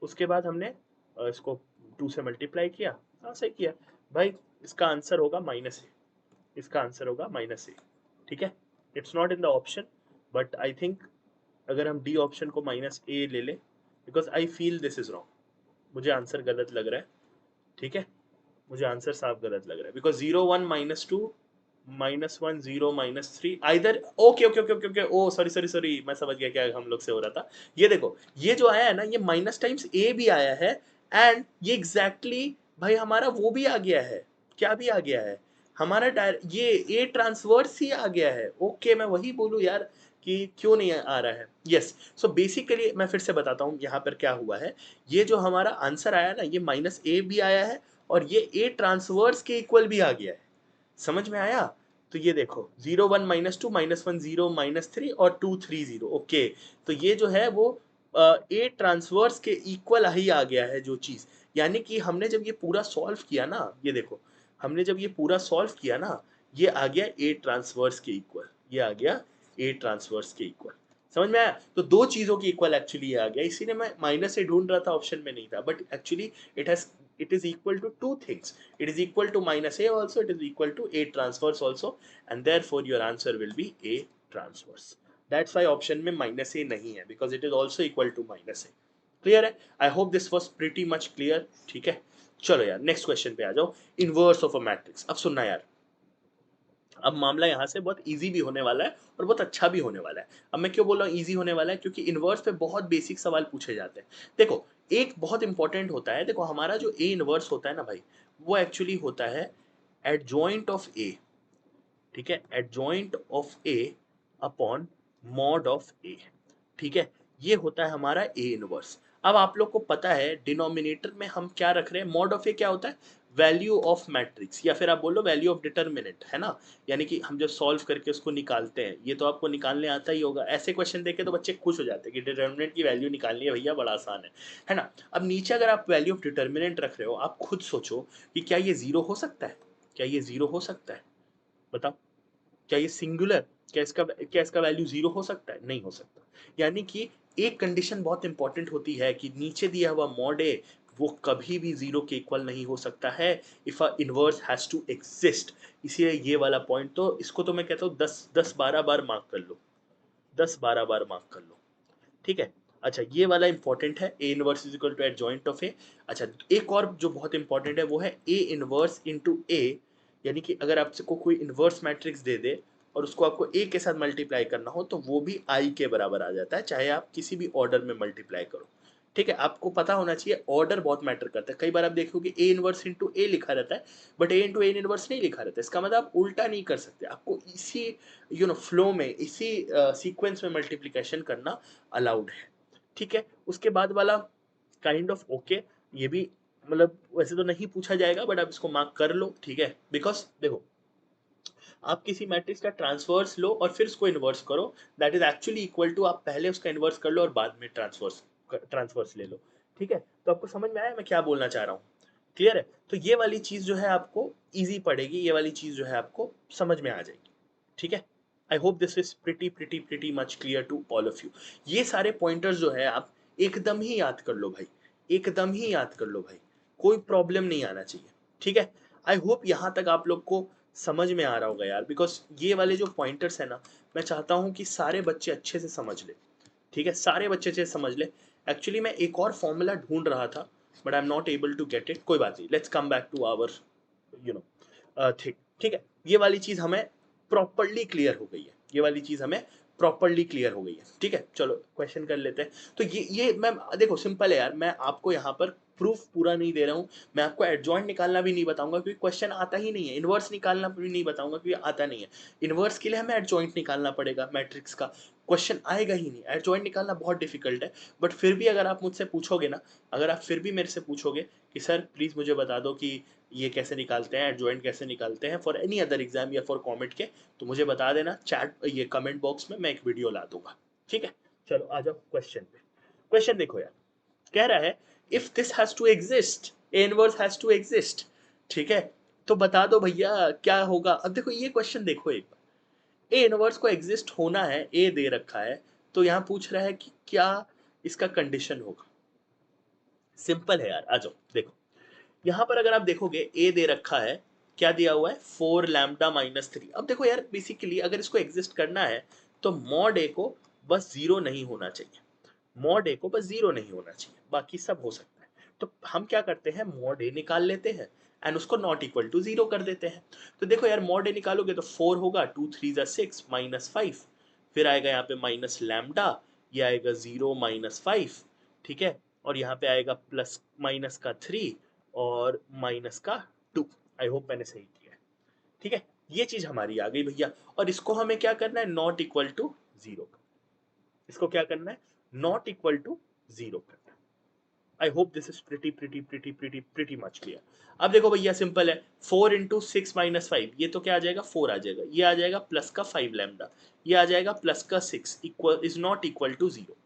उसके बाद हमने इसको 2 से मल्टीप्लाई किया, हाँ सही किया भाई। इसका आंसर होगा -a, इसका आंसर होगा -a, ठीक है। It's not in the option, but I think अगर हम डी ऑप्शन को -a ले लें, because I feel this is wrong, मुझे आंसर गलत लग रहा है, ठीक है। मुझे आंसर साफ गलत लग रहा है, because 0 1 -2 -1 0 -3 either, okay okay okay okay okay, oh sorry sorry sorry, मैं समझ गया क्या हम लोग से हो रहा था। ये देखो, ये जो आया है ना, ये माइनस टाइम्स ए भी आया है, एंड ये एग्जैक्टली भाई हमारा वो भी आ गया है। क्या भी आ गया है हमारा, ये ए ट्रांसवर्स ही आ गया है। ओके, मैं वही बोलूँ यार कि क्यों नहीं आ रहा है। यस, सो बेसिकली मैं फिर से बताता हूँ यहाँ पर क्या हुआ है। ये जो हमारा आंसर आया ना, ये -a भी आया है और ये a ट्रांसवर्स के इक्वल भी आ गया है। समझ में आया? तो ये देखो 0 1 -2 -1 0 -3 और 2 3 0, ओके। तो ये जो है वो a ट्रांसवर्स के इक्वल ही आ गया है जो चीज। यानी कि हमने जब ये पूरा सॉल्व किया ना, ये देखो, हमने जब ये पूरा सॉल्व किया ना, ये आ गया a ट्रांसवर्स के इक्वल, ये आ गया a ट्रांसवर्स के इक्वल। समझ में आया? तो दो चीजों के इक्वल एक्चुअली आ गया, इसीलिए मैं माइनस से ढूंढ रहा था, ऑप्शन में नहीं था, but actually it has, it is equal to two things. It is equal to -a also, it is equal to a transverse also, and therefore your answer will be a transverse. That's why option में -a नहीं है, because it is also equal to -a. Clear है? I hope this was pretty much clear. ठीक है, चलो यार next question पे आ जाओ। Inverse of a matrix. अब सुनना यार, अब मामला यहाँ से बहुत इजी भी होने वाला है और बहुत अच्छा भी होने वाला है। अब मैं क्यों बोल रहा हूँ इजी होने वाला है, क्योंकि इनवर्स पे बहुत बेसिक सवाल पूछे जाते हैं। देखो, एक बहुत इंपॉर्टेंट होता है, देखो हमारा जो ए इनवर्स होता है ना भाई, वो एक्चुअली होता है एडजॉइंट ऑफ ए, ठीक है, adjoint of A upon mod of A, ठीक है, ये होता है हमारा ए इनवर्स। अब आप लोग को पता है डिनोमिनेटर में हम क्या रख रहे हैं, मॉड ऑफ ए क्या होता है, वैल्यू ऑफ मैट्रिक्स, या फिर आप बोलो वैल्यू ऑफ डिटर्मिनेंट, है ना, यानी कि हम जो सॉल्व करके उसको निकालते हैं, ये तो आपको निकालने आता ही होगा, ऐसे क्वेश्चन देखे तो बच्चे खुश हो जाते हैं कि डिटर्मिनेंट की वैल्यू निकालनी है भैया, बड़ा आसान है ना। अब नीचे अगर आप वैल्यू ऑफ डिटर्मिनेंट रख रहे हो, आप खुद सोचो कि क्या ये जीरो हो सकता है, क्या ये जीरो हो सकता है, बताओ, क्या ये सिंगुलर, क्या इसका वैल्यू जीरो हो सकता है, नहीं हो सकता। यानी कि एक कंडीशन बहुत इंपॉर्टेंट होती है कि नीचे दिया हुआ मॉड ए वो कभी भी जीरो के इक्वल नहीं हो सकता है if A inverse has to exist. इसीलिए ये वाला पॉइंट, तो इसको तो मैं कहता हूँ 10-12 बार मार्क कर लो, 10-12 बार मार्क कर लो, ठीक है। अच्छा, ये वाला इंपॉर्टेंट है, A inverse is equal to adjoint of A. अच्छा, एक और जो बहुत इंपॉर्टेंट है वो है ए इनवर्स इनटू ए, यानी कि अगर आपको कोई इनवर्स मैट्रिक्स दे दे और उसको आपको ए के साथ मल्टीप्लाई करना हो तो वो भी आई के बराबर आ जाता है, चाहे आप किसी भी ऑर्डर में मल्टीप्लाई करो, ठीक है। आपको पता होना चाहिए ऑर्डर बहुत मैटर करता है। कई बार आप देखोगे ए इनवर्स इंटू ए लिखा रहता है but A into A inverse नहीं लिखा रहता है, इसका मतलब आप उल्टा नहीं कर सकते, आपको इसी फ्लो में, इसी सीक्वेंस में मल्टीप्लिकेशन करना अलाउड है, ठीक है। उसके बाद वाला काइंड ऑफ ओके, ये भी मतलब वैसे तो नहीं पूछा जाएगा बट आप इसको मार्क कर लो, ठीक है। बिकॉज देखो, आप किसी मैट्रिक्स का ट्रांसवर्स लो और फिर उसको इन्वर्स करो, that is actually equal to आप पहले उसका इन्वर्स कर लो और बाद में ट्रांसवर्स ले लो, ठीक है। तो आपको समझ में आया मैं क्या बोलना चाह रहा हूँ, क्लियर है। तो ये वाली चीज जो है आपको इजी पड़ेगी, ये वाली चीज जो है आपको समझ में आ जाएगी, ठीक है। I hope this is pretty much clear to all of you. ये सारे पॉइंटर्स जो है आप एकदम ही याद कर लो भाई, एकदम ही याद कर लो भाई, कोई प्रॉब्लम नहीं आना चाहिए, ठीक है। आई होप यहाँ तक आप लोग को समझ में आ रहा होगा यार, बिकॉज ये वाले जो पॉइंटर्स है ना, मैं चाहता हूँ कि सारे बच्चे अच्छे से समझ ले, ठीक है, सारे बच्चे अच्छे से समझ ले। एक्चुअली मैं एक और फॉर्मूला ढूंढ रहा था but I am not able to get it, कोई बात नहीं, let's come back to our you know ठीक, ठीक है। ये वाली चीज हमें प्रॉपरली क्लियर हो गई है, ये वाली चीज हमें प्रॉपरली क्लियर हो गई है, ठीक है। चलो क्वेश्चन कर लेते हैं। तो ये मैं देखो सिंपल है यार, मैं आपको यहाँ पर प्रूफ पूरा नहीं दे रहा हूँ, मैं आपको एडजॉइंट निकालना भी नहीं बताऊंगा क्योंकि क्वेश्चन आता ही नहीं है, इनवर्स निकालना भी नहीं बताऊंगा क्योंकि आता नहीं है। इनवर्स के लिए हमें एडजॉइंट निकालना पड़ेगा मैट्रिक्स का, क्वेश्चन आएगा ही नहीं, एडजॉइंट निकालना बहुत डिफिकल्ट है। बट फिर भी अगर आप मुझसे पूछोगे ना, अगर आप फिर भी मेरे से पूछोगे कि सर प्लीज़ मुझे बता दो कि ये कैसे निकालते हैं, एडजॉइंट कैसे निकालते हैं फॉर एनी अदर एग्जाम या फॉर कॉमेंट के, तो मुझे बता देना चैट, ये कमेंट बॉक्स में मैं एक वीडियो ला दूंगा, ठीक है। चलो आ जाओ क्वेश्चन पे। क्वेश्चन देखो यार, कह रहा है if this has to exist, A inverse has to exist, ठीक है। तो बता दो भैया क्या होगा। अब देखो ये क्वेश्चन देखो एक बार, ए इनवर्स को एग्जिस्ट होना है, ए दे रखा है, तो यहाँ पूछ रहा है कि क्या इसका कंडीशन होगा। सिंपल है यार, आ जाओ देखो, यहाँ पर अगर आप देखोगे ए दे रखा है, क्या दिया हुआ है, 4 लैम्डा-3। अब देखो यार बेसिकली अगर इसको एग्जिस्ट करना है तो मॉड ए को बस जीरो नहीं होना चाहिए, मॉड ए को बस जीरो नहीं होना चाहिए, बाकी सब हो सकता है। तो हम क्या करते हैं, मॉड ए निकाल लेते हैं एंड उसको नॉट इक्वल टू जीरो कर देते हैं। तो देखो यार मॉड ए निकालोगे तो 4 होगा, 2 3 6 -5, फिर आएगा यहाँ पे माइनस लैम्डा, ये आएगा 0 - 5, ठीक है। और यहाँ पे आएगा प्लस माइनस का 3 और माइनस का 2। आई होप मैंने सही किया है, ठीक है। ये चीज हमारी आ गई भैया, और इसको हमें क्या करना है, नॉट इक्वल टू जीरो, इसको क्या करना है, नॉट इक्वल टू जीरो करना है। I hope this is pretty much clear. अब देखो भैया सिंपल है, 4 × 6 - 5, ये तो क्या आ जाएगा, 4 आ जाएगा, ये आ जाएगा प्लस का 5 लैम्डा, ये आ जाएगा प्लस का 6 equal is not equal to zero.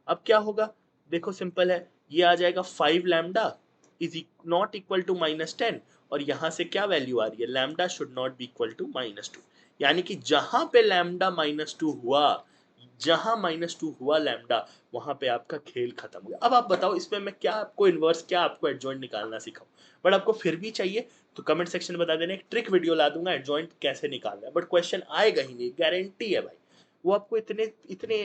अब क्या होगा, देखो सिंपल है, ये आ जाएगा 5 lambda is not equal to -10, और यहां से क्या वैल्यू आ रही है, lambda should not be equal to -2, यानी कि जहां पे लैम्डा -2 हुआ, जहां -2 हुआ लैम्डा, वहां पे आपका खेल खत्म हो गया। अब आप बताओ इसमें मैं क्या आपको इनवर्स, क्या आपको एडजॉइंट निकालना सिखाऊं, बट आपको फिर भी चाहिए तो कमेंट सेक्शन में बता देना, एक ट्रिक वीडियो ला दूंगा एडजॉइंट कैसे निकालना है, बट क्वेश्चन आएगा ही नहीं, गारंटी है भाई। वो आपको इतने इतने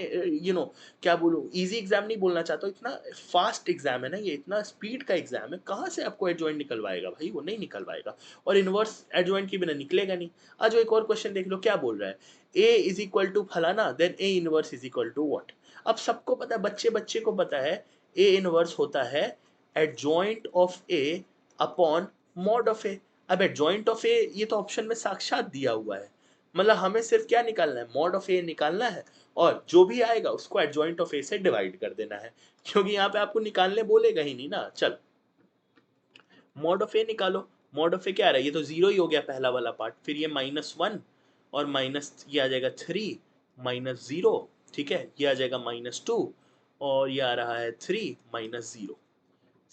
क्या बोलूं, इजी एग्जाम नहीं बोलना चाहता हूँ, इतना फास्ट एग्जाम है ना ये, इतना स्पीड का एग्जाम है, कहाँ से आपको एडजॉइंट निकलवाएगा भाई, वो नहीं निकलवाएगा, और इनवर्स एडजॉइंट की बिना निकलेगा नहीं। आज एक और क्वेश्चन देख लो क्या बोल रहा है, ए इज इक्वल टू फलाना then A inverse is equal to what. अब सबको पता है, बच्चे बच्चे को पता है ए इनवर्स होता है adjoint of A upon mod of A. अब एडजॉइंट ऑफ ए ये तो ऑप्शन में साक्षात दिया हुआ है, मतलब हमें सिर्फ क्या निकालना है, मॉड ऑफ ए निकालना है, और जो भी आएगा उसको एडजॉइंट ऑफ ए से डिवाइड कर देना है, क्योंकि यहाँ पे आपको निकालने बोलेगा ही नहीं ना। चल मॉड ऑफ ए निकालो। मॉड ऑफ ए क्या आ रहा है, ये तो जीरो ही हो गया पहला वाला पार्ट, फिर ये -1 और माइनस ये आ जाएगा 3 -0, ठीक है, ये आ जाएगा -2 और ये आ रहा है 3 -0।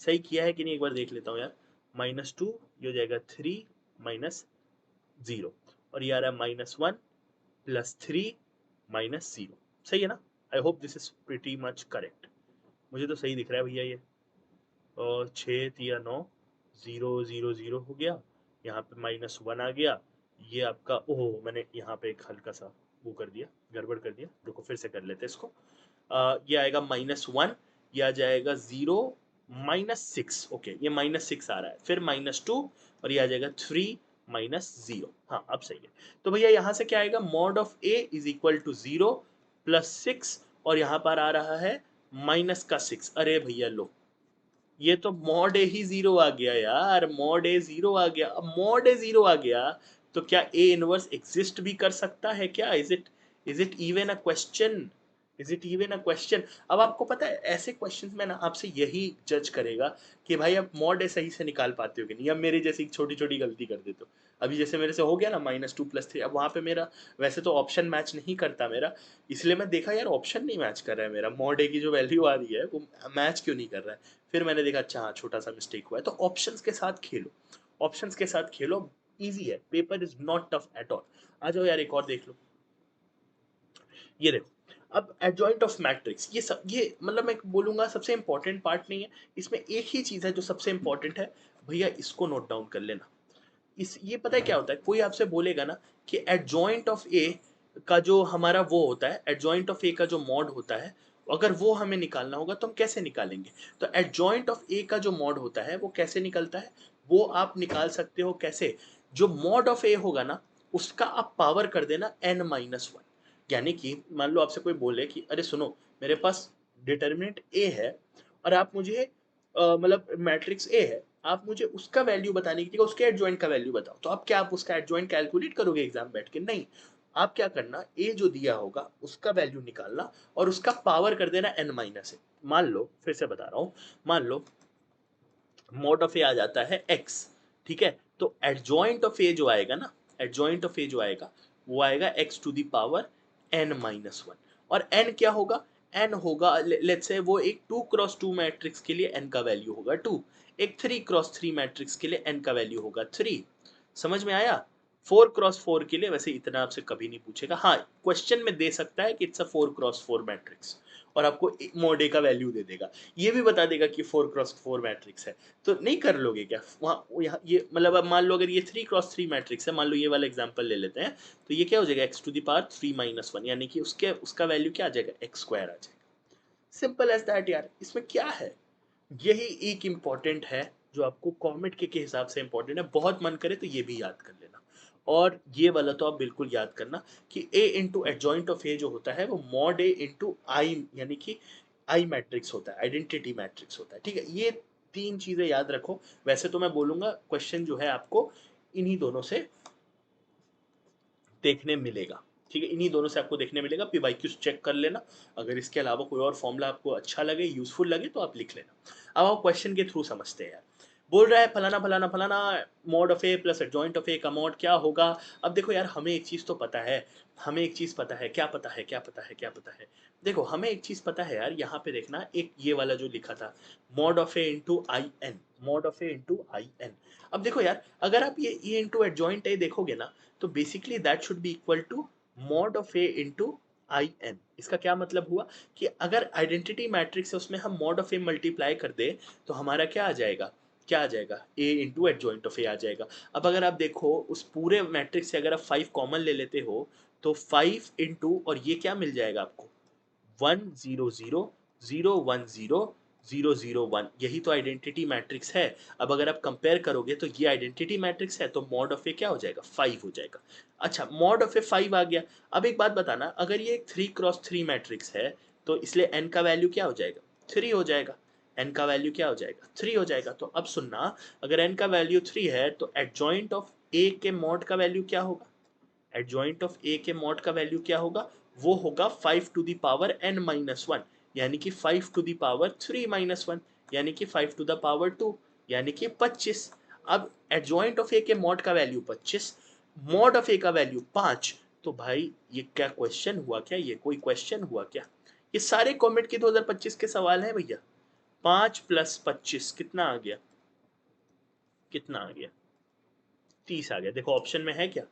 सही किया है कि नहीं एक बार देख लेता हूँ यार। -2 ये हो जाएगा 3 -0 और ये आ रहा है -1 +3 -0। सही है ना? आई hope this is pretty much correct. मुझे तो सही दिख रहा है भैया ये। और 6 या 9 0 0 0 हो गया, यहाँ पे -1 आ गया, ये आपका ओह मैंने यहाँ पे एक हल्का सा वो कर दिया, गड़बड़ कर दिया, रुको फिर से कर लेते हैं इसको। ये आएगा -1, ये आ जाएगा 0 -6, ओके ये -6 आ रहा है, फिर -2 और ये आ जाएगा 3 -0। हाँ अब सही है। तो भैया यहाँ से क्या आएगा, mod of A is equal to 0 +6 और यहाँ पर आ रहा है -6। अरे भैया लो, ये तो मॉड ए ही 0 आ गया यार, मॉड ए 0 आ गया। अब मॉड ए 0 आ गया तो क्या ए इनवर्स एग्जिस्ट भी कर सकता है क्या? Is it even a question? Is it even a question? अब आपको पता है ऐसे क्वेश्चंस में ना आपसे यही जज करेगा कि भाई आप मॉड ए सही से निकाल पाते हो कि नहीं। अब मेरे जैसी छोटी छोटी गलती कर देते हो, अभी जैसे मेरे से हो गया ना -2 +3, अब वहां पे मेरा वैसे तो ऑप्शन मैच नहीं करता मेरा, इसलिए मैं देखा यार ऑप्शन नहीं मैच कर रहा है मेरा, मॉड ए की जो वैल्यू आ रही है वो मैच क्यों नहीं कर रहा है। फिर मैंने देखा अच्छा हाँ छोटा सा मिस्टेक हुआ है। तो ऑप्शंस के साथ खेलो, ऑप्शंस के साथ खेलो, इजी है, paper is not tough at all. आ जाओ यार एक और देख लो, ये देखो। अब एडजॉइंट ऑफ मैट्रिक्स, ये सब ये मतलब मैं बोलूंगा सबसे इंपॉर्टेंट पार्ट नहीं है, इसमें एक ही चीज है जो सबसे इंपॉर्टेंट है, भैया इसको नोट डाउन कर लेना। इस ये पता है क्या होता है, कोई आपसे बोलेगा ना कि एडजॉइंट ऑफ ए का जो हमारा वो होता है, एडजॉइंट ऑफ ए का जो मॉड होता है, अगर वो हमें निकालना होगा तो हम कैसे निकालेंगे? तो एडजॉइंट ऑफ ए का जो मॉड होता है वो कैसे निकलता है, वो आप निकाल सकते हो कैसे, जो मॉड ऑफ ए होगा ना उसका आप पावर कर देना n-1। यानी कि मान लो आपसे कोई बोले कि अरे सुनो, मेरे पास डिटर्मिनेंट ए है और आप मुझे मतलब मैट्रिक्स ए है, आप मुझे उसका वैल्यू बताने की जगह उसके एडजॉइंट का वैल्यू बताओ, तो आप क्या आप उसका एडजॉइंट कैलकुलेट करोगे एग्जाम बैठ के? नहीं, आप क्या करना, ए जो दिया होगा उसका वैल्यू निकालना और उसका पावर कर देना n-। मान लो फिर से बता रहा हूं, मान लो मॉड ऑफ ए आ जाता है x, ठीक है, तो एडजॉइंट ऑफ ए जो आएगा ना, एडजॉइंट ऑफ ए जो आएगा वो आएगा x to the power n-1। और n क्या होगा, n होगा लेट्स से वो एक 2x2 मैट्रिक्स के लिए n का वैल्यू होगा 2, एक 3x3 मैट्रिक्स के लिए n का वैल्यू होगा 3। समझ में आया? 4x4 के लिए वैसे इतना आपसे कभी नहीं पूछेगा, हाँ क्वेश्चन में दे सकता है कि इट्स अ 4x4 मैट्रिक्स और आपको मॉड ए का वैल्यू दे देगा, ये भी बता देगा कि 4x4 मैट्रिक्स है। तो नहीं कर लोगे क्या वहाँ यहाँ ये, मतलब अब मान लो अगर ये 3x3 मैट्रिक्स है, मान लो ये वाला एग्जांपल ले लेते हैं, तो ये क्या हो जाएगा x टू द पावर 3-1, यानी कि उसका वैल्यू क्या आ जाएगा, x² आ जाएगा। सिंपल एज दैट यार, इसमें क्या है? यही एक इम्पॉर्टेंट है जो आपको कॉमेट के हिसाब से इम्पॉर्टेंट है, बहुत मन करे तो ये भी याद कर लेना। और ये वाला तो आप बिल्कुल याद करना कि a इंटू एडजॉइंट ऑफ ए जो होता है वो मॉड ए इंटू आई, यानी कि आई मैट्रिक्स होता है, आइडेंटिटी मैट्रिक्स होता है, ठीक है। ये तीन चीजें याद रखो। वैसे तो मैं बोलूंगा क्वेश्चन जो है आपको इन्हीं दोनों से देखने मिलेगा, ठीक है, इन्हीं दोनों से आपको देखने मिलेगा। PYQs चेक कर लेना, अगर इसके अलावा कोई और फॉर्मूला आपको अच्छा लगे, यूजफुल लगे तो आप लिख लेना। अब आप क्वेश्चन के थ्रू समझते हैं यार। बोल रहा है फलाना फलाना फलाना mod of A plus adjoint of A का मॉड क्या होगा। अब देखो यार, हमें एक चीज तो पता है, हमें एक चीज पता है, क्या पता है, क्या पता है, क्या पता है, देखो हमें एक चीज पता है यार, यहाँ पे देखना, एक ये वाला जो लिखा था mod of A into I n, mod of A into I n. अब देखो यार, अगर आप ये इंटू एडजॉइंट ए देखोगे ना, तो basically that should be equal to mod of A into I n. इसका क्या मतलब हुआ कि अगर आइडेंटिटी मैट्रिक्स है उसमें हम मॉड ऑफ ए मल्टीप्लाई कर दे तो हमारा क्या आ जाएगा, क्या आ जाएगा, ए इंटू एडजॉइंट ऑफ ए आ जाएगा। अब अगर आप देखो उस पूरे मैट्रिक्स से अगर आप 5 कॉमन ले लेते हो तो 5 इंटू और ये क्या मिल जाएगा आपको, 1 0 0 0 1 0 0 0 1, यही तो आइडेंटिटी मैट्रिक्स है। अब अगर आप कंपेयर करोगे तो ये आइडेंटिटी मैट्रिक्स है, तो मॉड ऑफ ए क्या हो जाएगा, 5 हो जाएगा। अच्छा, मॉड ऑफ ए 5 आ गया। अब एक बात बताना, अगर ये एक 3x3 मैट्रिक्स है तो इसलिए n का वैल्यू क्या हो जाएगा, 3 हो जाएगा। n का वैल्यू क्या हो जाएगा, 3 हो जाएगा। तो अब सुनना, अगर n का वैल्यू 3 है तो एडजॉइंट ऑफ a के मॉड का वैल्यू क्या होगा, एडजॉइंट ऑफ ए के मॉड का वैल्यू क्या होगा, वो होगा 5 to the power n minus one, यानी कि 5 to the power 3 minus one, यानी कि 5 टू द पावर 2, यानी कि 25। अब एडजॉइंट ऑफ ए के मॉड का वैल्यू 25, मॉड ऑफ ए का वैल्यू 5। तो भाई ये क्या क्वेश्चन हुआ क्या, ये कोई क्वेश्चन हुआ क्या? ये सारे कॉमेट के 2025 के सवाल हैं भैया। 5 प्लस 25 कितना आ गया, कितना आ गया, 30 आ गया। देखो ऑप्शन में है क्या,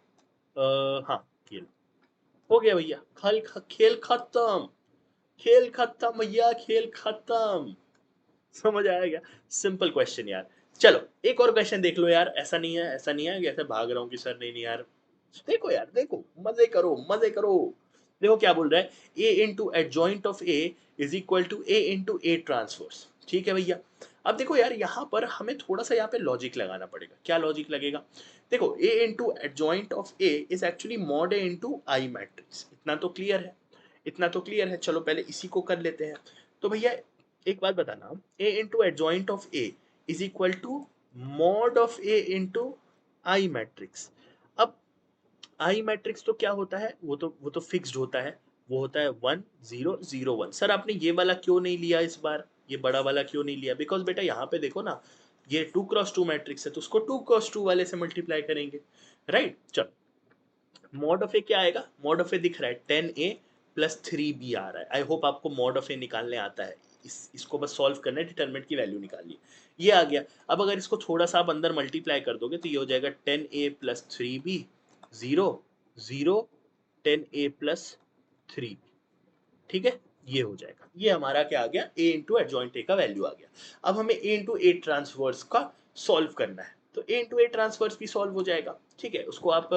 हाँ ये हो गया भैया। खेल खत्म, खेल खत्म भैया, खेल खत्म। समझ आया क्या? सिंपल क्वेश्चन यार। चलो एक और क्वेश्चन देख लो यार, ऐसा नहीं है, ऐसा नहीं है कि ऐसे भाग रहा हूँ कि सर नहीं नहीं यार। देखो यार, देखो, मजे करो, मजे करो। देखो क्या बोल रहा है, A into adjoint of A is equal to A into A transpose. ठीक है भैया। अब देखो यार, यहाँ पर हमें थोड़ा सा यहाँ पे लॉजिक लगाना पड़ेगा। क्या लॉजिक लगेगा? देखो A into adjoint of A is actually mod A into I matrix. इतना तो क्लियर है, इतना तो क्लियर है। चलो पहले इसी को कर लेते हैं। तो भैया एक बात बताना, A into adjoint of A is equal to mod of A into I matrix. अब आई मैट्रिक्स तो क्या होता है, वो तो फिक्स्ड होता है, वो होता है 1 0 0 1। सर आपने ये वाला क्यों नहीं लिया इस बार, ये बड़ा वाला क्यों नहीं लिया? बिकॉज बेटा यहाँ पे देखो ना, ये 2 क्रॉस 2 मैट्रिक्स है, तो उसको 2 क्रॉस 2 वाले से मल्टीप्लाई करेंगे, राइट? चलो मॉड ऑफ ए क्या आएगा, मॉड ऑफ ए दिख रहा है 10a प्लस 3b आ रहा है। आई होप आपको मॉड ऑफ ए निकालने आता है। इसको बस सॉल्व करना है, डिटरमिनेंट की वैल्यू निकालिए। ये आ गया। अब अगर इसको थोड़ा सा आप अंदर मल्टीप्लाई कर दोगे तो ये हो जाएगा 10a plus 3b 0 0 10a plus 3। ठीक है, ये हो जाएगा। ये हमारा क्या आ गया, a इंटू एडजॉइंट ए का वैल्यू आ गया। अब हमें a इंटू ए ट्रांसवर्स का सॉल्व करना है, तो a इंटू ए ट्रांसवर्स भी सॉल्व हो जाएगा। ठीक है, उसको आप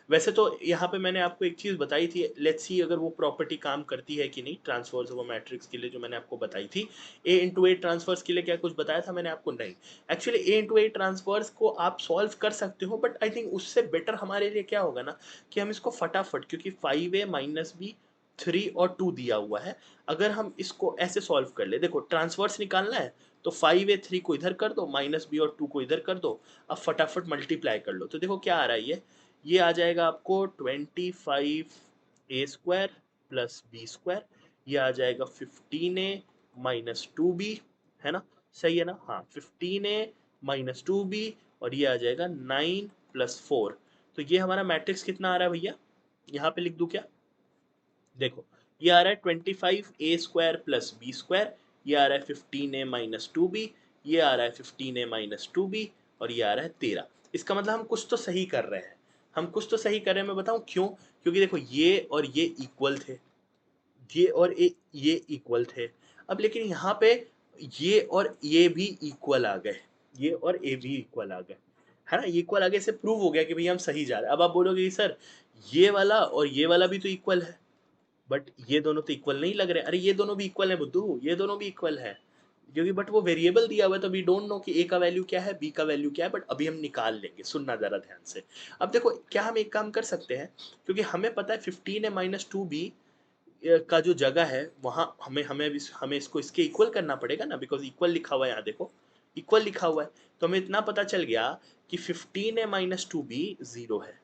वैसे तो यहाँ पे मैंने आपको एक चीज़ बताई थी, लेट्स सी अगर वो प्रॉपर्टी काम करती है कि नहीं, ट्रांसवर्स ऑफ मैट्रिक्स के लिए जो मैंने आपको बताई थी। a इंटू ए ट्रांसवर्स के लिए क्या कुछ बताया था मैंने आपको? नहीं। Actually a into A transverse को आप सॉल्व कर सकते हो, बट आई थिंक उससे बेटर हमारे लिए क्या होगा ना, कि हम इसको फटाफट, क्योंकि 5a माइनस बी 3 और 2 दिया हुआ है, अगर हम इसको ऐसे सॉल्व कर ले, देखो ट्रांसवर्स निकालना है तो 5a 3 को इधर कर दो, माइनस बी और 2 को इधर कर दो, अब फटाफट मल्टीप्लाई कर लो। तो देखो क्या आ रहा है, ये आ जाएगा आपको 25a² प्लस b², ये आ जाएगा 15a माइनस 2b, है ना? सही है ना? हाँ 15a माइनस 2b, और ये आ जाएगा 9 प्लस 4। तो ये हमारा मैट्रिक्स कितना आ रहा है भैया, यहाँ पे लिख दूं क्या? देखो ये आ रहा है 25a² प्लस b², ये आ रहा है 15a माइनस 2b, ये आ रहा है 15a माइनस 2b, और ये आ रहा है 13। इसका मतलब हम कुछ तो सही कर रहे हैं, हम कुछ तो सही कर रहे हैं। मैं बताऊं क्यों? क्योंकि देखो ये और ये इक्वल थे, ये और ये इक्वल थे। अब लेकिन यहाँ पे ये और ये भी इक्वल आ गए, ये और ये भी इक्वल आ गए, है ना? इक्वल आ गए से प्रूव हो गया कि भैया हम सही जा रहे हैं। अब आप बोलोगे कि सर ये वाला और ये वाला भी तो इक्वल है, बट ये दोनों तो इक्वल नहीं लग रहे। अरे ये दोनों भी इक्वल है बुद्धू, ये दोनों भी इक्वल है, क्योंकि बट वो वेरिएबल दिया हुआ है, तो वी डोंट नो कि ए का वैल्यू क्या है, बी का वैल्यू क्या है, बट अभी हम निकाल लेंगे। सुनना जरा ध्यान से। अब देखो क्या हम एक काम कर सकते हैं, क्योंकि हमें पता है 15a माइनस 2b का जो जगह है वहाँ हमें हमें हमें इसको इसके इक्वल करना पड़ेगा ना, बिकॉज इक्वल लिखा हुआ है यहाँ, देखो इक्वल लिखा हुआ है। तो हमें इतना पता चल गया कि 15a माइनस 2b 0 है,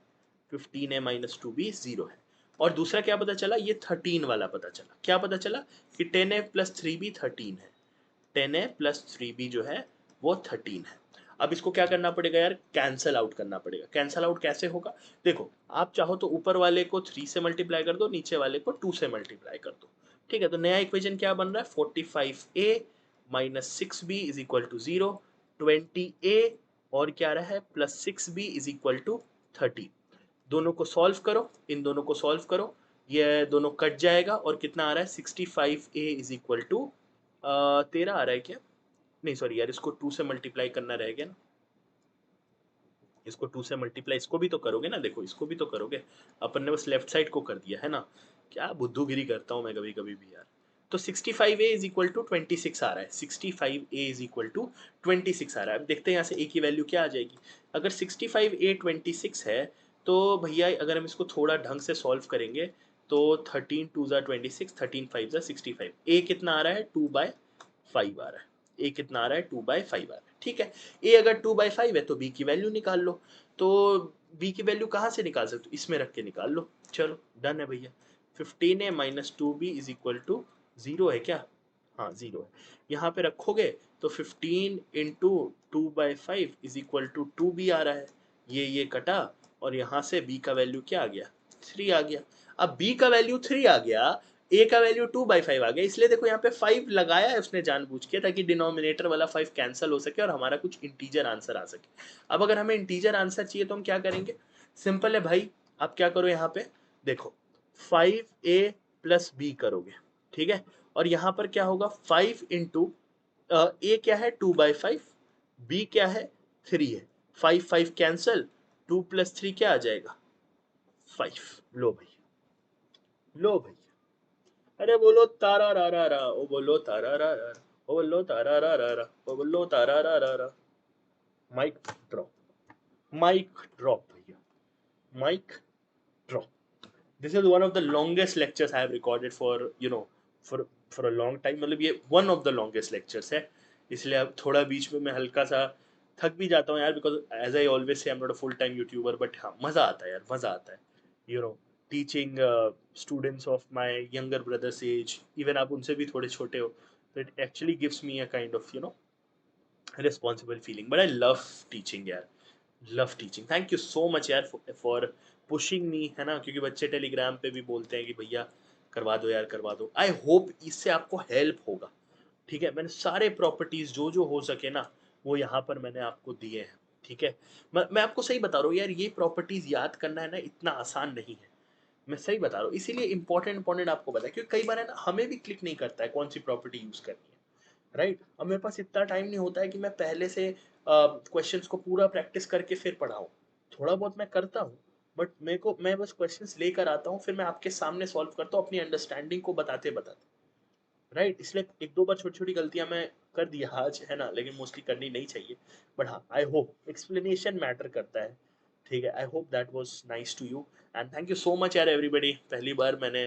15a माइनस 2b 0 है। और दूसरा क्या पता चला, ये 13 वाला पता चला। क्या पता चला? कि 10a प्लस 3b 13 है, 10a प्लस 3b जो है वो 13 है। अब इसको क्या करना पड़ेगा यार, कैंसल आउट करना पड़ेगा। कैंसल आउट कैसे होगा? देखो आप चाहो तो ऊपर वाले को 3 से मल्टीप्लाई कर दो, नीचे वाले को 2 से मल्टीप्लाई कर दो। ठीक है, तो नया इक्वेशन क्या बन रहा है, 45a minus 6b is equal to 0, 20a और क्या रहा है plus 6b is equal to 30। दोनों को सॉल्व करो, इन दोनों को सॉल्व करो, ये दोनों कट जाएगा और कितना आ रहा है 65a इज इक्वल टू 13 आ रहा है क्या? नहीं सॉरी यार, इसको 2 से मल्टीप्लाई करना रहेगा ना, इसको 2 से मल्टीप्लाई, इसको भी तो करोगे ना, देखो इसको भी तो करोगे। अपन ने बस लेफ्ट साइड को कर दिया है ना, क्या बुद्धूगिरी करता हूँ मैं कभी कभी भी यार। तो 65a इज इक्वल टू 26 आ रहा है, 65a इज इक्वल टू 26 आ रहा है। अब देखते हैं यहाँ से a की वैल्यू क्या आ जाएगी। अगर 65a 26 है तो भैया अगर हम इसको थोड़ा ढंग से सॉल्व करेंगे तो 13 2 ज़ा 26, 13 5 ज़ा 65, a कितना आ रहा है 2/5 आ रहा है, a कितना आ रहा है 2/5 आ रहा है। ठीक है, a अगर 2/5 है तो b की वैल्यू निकाल लो। तो b की वैल्यू कहाँ से निकाल सकते हो, इसमें रख के निकाल लो। चलो डन है भैया। 15a minus 2b is equal to 0 है क्या? हाँ 0 है। यहाँ पे रखोगे तो 15 into 2/5 is equal to 2b आ रहा है। ये कटा और यहाँ से b का वैल्यू क्या आ गया, 3 आ गया। अब b का वैल्यू 3 आ गया, a का वैल्यू 2/5 आ गया, इसलिए देखो यहाँ पे 5 लगाया है उसने जानबूझ के, ताकि डिनोमिनेटर वाला 5 कैंसिल हो सके और हमारा कुछ इंटीजर आंसर आ सके। अब अगर हमें इंटीजर आंसर चाहिए तो हम क्या करेंगे, सिंपल है भाई। आप क्या करो यहाँ पे, देखो 5a प्लस b करोगे, ठीक है, और यहाँ पर क्या होगा 5 इंटू a क्या है 2/5, b क्या है 3 है, 5 5 कैंसल, 2 प्लस 3 क्या आ जाएगा 5। लो भैया, लो भैया, अरे बोलो तारा रा रा रा, ओ बोलो तारा रा रा, ओ बोलो तारा रा रा रा, ओ बोलो तारा रा रा रा। माइक ड्रॉप, माइक ड्रॉप भैया, mic drop. This is one of the longest lectures I have recorded for for for a long time। मतलब ये one of the longest lectures है, इसलिए अब थोड़ा बीच में मैं हल्का सा थक भी जाता हूँ यार, because as I always say I am not a full time YouTuber, but हाँ मज़ा आता है यार, मज़ा आता है teaching students of my younger brothers age. Even आप उनसे भी थोड़े छोटे हो, तो it actually gives me a kind of responsible feeling, but I love teaching यार, love teaching. Thank you so much यार फॉर पुशिंग मी, है ना, क्योंकि बच्चे टेलीग्राम पे भी बोलते हैं कि भैया करवा दो यार, करवा दो। आई होप इससे आपको हेल्प होगा, ठीक है। मैंने सारे प्रॉपर्टीज जो जो हो सके ना, वो यहाँ पर मैंने आपको दिए हैं, ठीक है। मैं आपको सही बता रहा हूँ यार, ये प्रॉपर्टीज याद करना है ना, इतना आसान नहीं है, मैं सही बता रहा हूँ। इसीलिए इंपॉर्टेंट इंपॉर्टेंट आपको बताया, क्योंकि कई बार है ना, हमें भी क्लिक नहीं करता है कौन सी प्रॉपर्टी यूज करनी है, राइट। अब मेरे पास इतना टाइम नहीं होता है कि मैं पहले से क्वेश्चंस को पूरा प्रैक्टिस करके फिर पढ़ाऊँ। थोड़ा बहुत मैं करता हूँ, बट मेरे को, मैं बस क्वेश्चंस लेकर आता हूँ, फिर मैं आपके सामने सॉल्व करता हूँ अपनी अंडरस्टैंडिंग को बताते बताते, राइट। इसलिए एक दो बार छोटी छोटी गलतियां मैं कर दिया आज, है ना, लेकिन मोस्टली करनी नहीं चाहिए। बट हाँ, आई होप एक्सप्लेनेशन मैटर करता है, ठीक है। I hope that was nice to you, and thank you so much यार एवरीबॉडी। पहली बार मैंने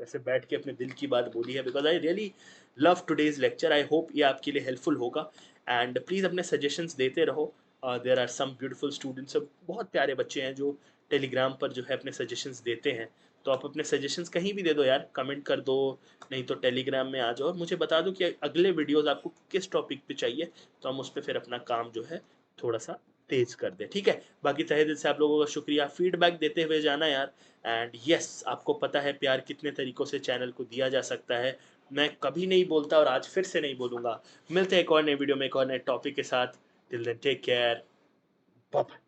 ऐसे बैठ के अपने दिल की बात बोली है, because I really love today's lecture. I hope ये आपके लिए हेल्पफुल होगा, एंड प्लीज़ अपने सजेशंस देते रहो। There are some beautiful students, बहुत प्यारे बच्चे हैं जो टेलीग्राम पर जो है अपने सजेशंस देते हैं। तो आप अपने सजेशंस कहीं भी दे दो यार, कमेंट कर दो, नहीं तो टेलीग्राम में आ जाओ और मुझे बता दो कि अगले वीडियोस आपको किस टॉपिक पे चाहिए, तो हम उस पर फिर अपना काम जो है थोड़ा सा तेज कर दे, ठीक है। बाकी तहे दिल से आप लोगों का शुक्रिया, फीडबैक देते हुए जाना यार। एंड यस, आपको पता है प्यार कितने तरीकों से चैनल को दिया जा सकता है, मैं कभी नहीं बोलता और आज फिर से नहीं बोलूँगा। मिलते हैं एक और नए वीडियो में एक और नए टॉपिक के साथ। Till then take care, bye.